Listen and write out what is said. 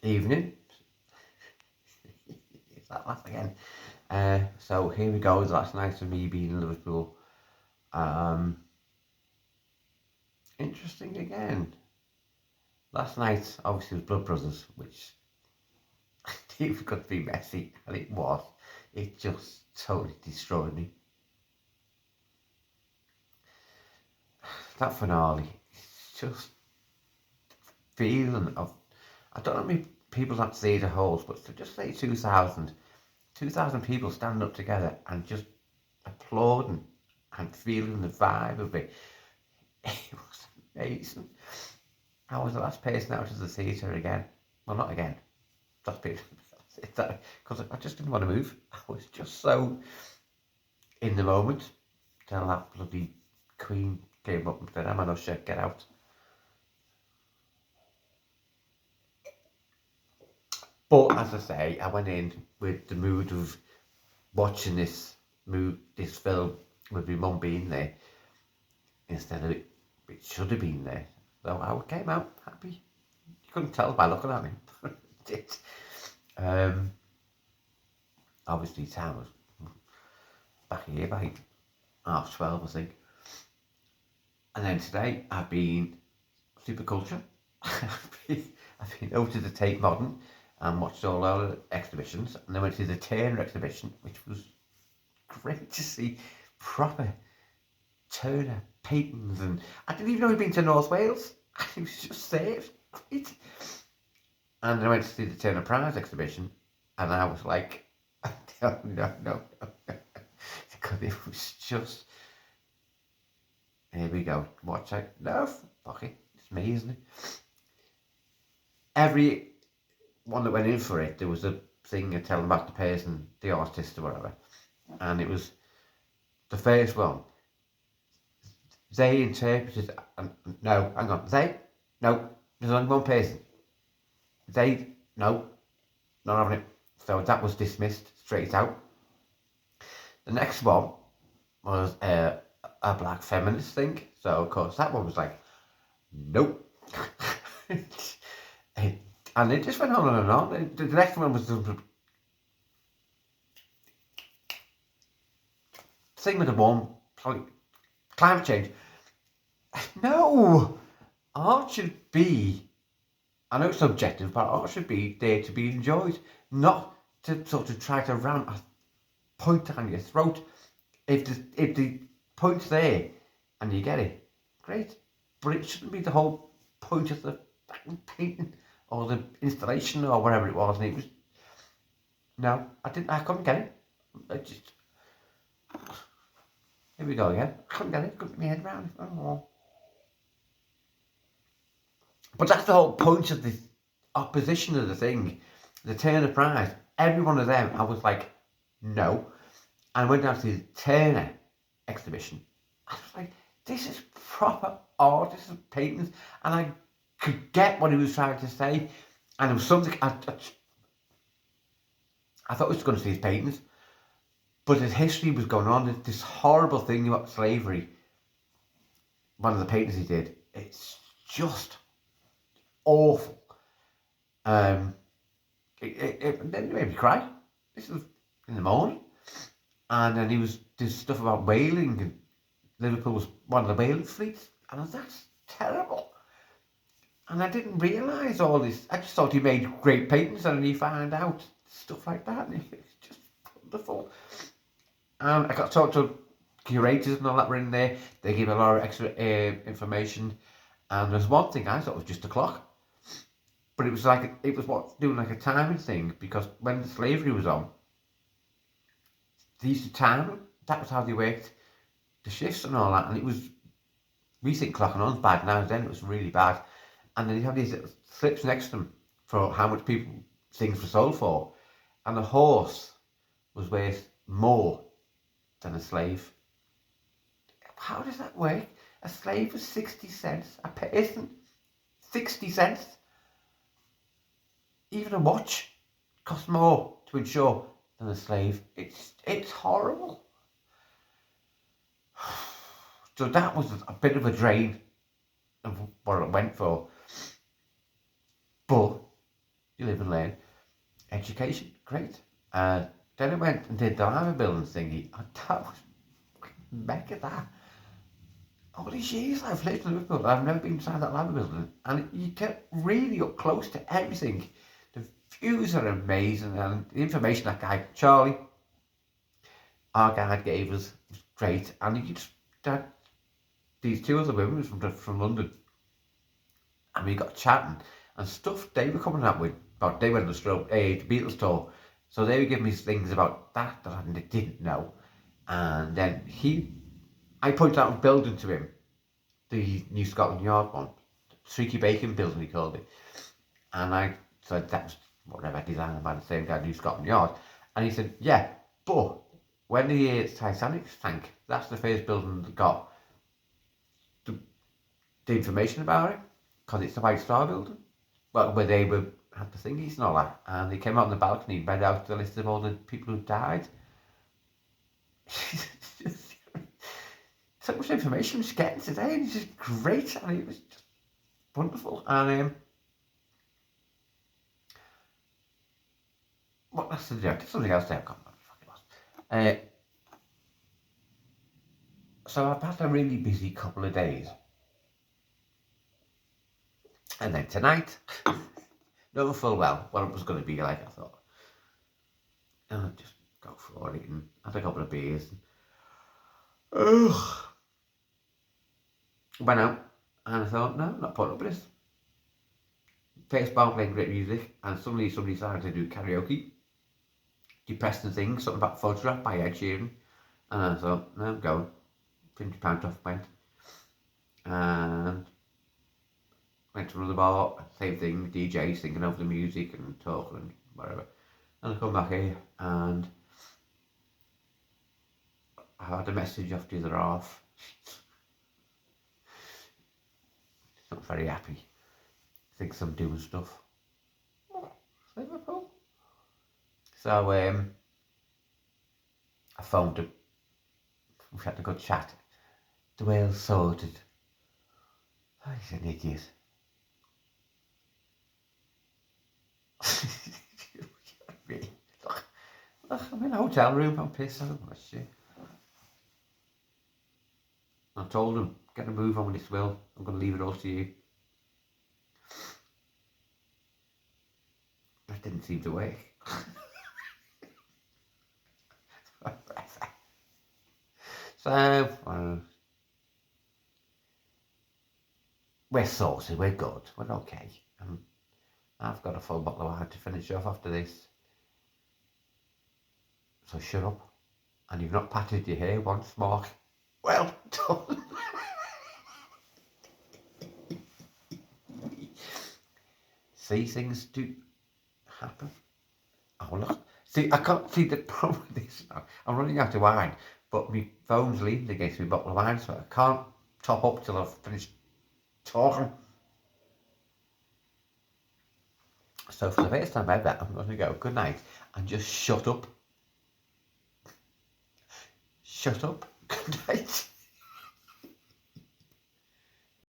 evening. Is that laugh again? So here we go. The last night of me being in Liverpool. Um, Interesting again. Last night, obviously, was Blood Brothers, which it was going to be messy, and it was. It just totally destroyed me. That finale, it's just feeling of. I don't know how many people that theatre holds, but to just say 2,000 people standing up together and just applauding and feeling the vibe of it. It was amazing. I was the last person out of the theatre again. Well, not again. That's because I just didn't want to move. I was just so in the moment till that bloody Queen came up and said, "I'm an usher, get out." But as I say, I went in with the mood of watching this film with my mum being there instead of it should have been there. So I came out happy. You couldn't tell by looking at me. It, um, Obviously, time was back here by 12:30, I think. And then today, I've been super culture. I've been over to the Tate Modern and watched all our exhibitions, and then went to the Turner exhibition, which was great to see proper Turner paintings. And I didn't even know he'd been to North Wales. He was just there. It was great. And then I went to see the Turner Prize exhibition, and I was like, no. Because it was just, here we go, watch out. No, fuck it, it's me, isn't it? Every one that went in for it, there was a thing telling about the person, the artist or whatever. And it was the first one. They interpreted, no, hang on, no, there's only one person. No, not having it. So that was dismissed straight out. The next one was a black feminist thing. So, of course, that one was like, nope. And it just went on and on. The next one was the thing with the one, climate change. No! Art should be, I know it's subjective, but art should be there to be enjoyed, not to sort of try to ram a point down your throat. If the point's there and you get it, great. But it shouldn't be the whole point of the painting or the installation or whatever it was. And it was, no, I couldn't get it. I just, here we go again. I couldn't get it. Couldn't get my head around it. Oh. But that's the whole point of the opposition of the thing. The Turner Prize. Every one of them, I was like, no. And I went down to the Turner exhibition. I was like, this is proper art. This is paintings. And I could get what he was trying to say. And there was something, I thought I was going to see his paintings. But his history was going on. This horrible thing about slavery. One of the paintings he did. It's just awful. It made me cry. This was in the morning. And then there's stuff about whaling, and Liverpool was one of the whaling fleets. And I was, that's terrible. And I didn't realise all this. I just thought he made great paintings, and then he found out stuff like that. And it's just wonderful. And I got to talk to curators and all that were in there. They gave a lot of extra information. And there's one thing I thought was just a clock. But it was doing like a timing thing, because when the slavery was on, they used to time them. That was how they worked the shifts and all that. And it was, we think clocking on's bad now, then it was really bad. And then you have these little slips next to them for how much things were sold for. And a horse was worth more than a slave. How does that work? A slave was 60 cents a person. 60 cents. Even a watch costs more to insure than a slave. It's horrible. So that was a bit of a drain of what it went for. But You live and learn. Education, great. Then I went and did the lava building thingy. And that was mega that. All these years I've lived in Liverpool, I've never been inside that lava building. And you get really up close to everything. The views are amazing, and the information that guy, Charlie, our guide gave us was great. And you just had these two other women from London, and we got chatting and stuff they were coming up with about they went on the Beatles tour, so they were giving me things about that I didn't know. And then I pointed out a building to him, the New Scotland Yard one, Streaky Bacon building he called it, and I said that was whatever designed by the same guy, New Scotland Yard, and he said yeah, but when the Titanic sank, that's the first building that got the information about it, because it's the White Star building. Well, where they had the thingies and all that, and they came out on the balcony and read out the list of all the people who died. So much information was getting today, and it's just great, and it was just wonderful. And what that's the joke? Something else there. I can't remember. So I've had a really busy couple of days. And then tonight, knowing full well what it was going to be like, I thought, I'll just go for it and had a couple of beers. And, went out, and I thought, no, I'm not putting up with this. First bar playing great music, and suddenly somebody started to do karaoke. Depressing things, something about Photograph by Ed Sheeran. And I thought, no, I'm going. £50 off went. And went to another bar, same thing, DJ singing over the music and talking and whatever. And I come back here and I had a message off the other half. Not very happy. Thinks I'm doing stuff. Liverpool. So I phoned him. We had a good chat. The whale's sorted. Oh, he's an idiot. Look, I'm in a hotel room, I'm pissed, I don't want shit. I told him, get a move on with this will, I'm going to leave it all to you. That didn't seem to work. So, we're sorted, we're good, we're okay. I've got a full bottle of wine to finish off after this. So shut up. And you've not patted your hair once, Mark. Well done. See, things do happen. Oh look. See, I can't see the problem with this now. I'm running out of wine, but my phone's leaning against my bottle of wine, so I can't top up till I've finished talking. So for the first time ever, I'm going to go good night and just shut up. Shut up. Good night.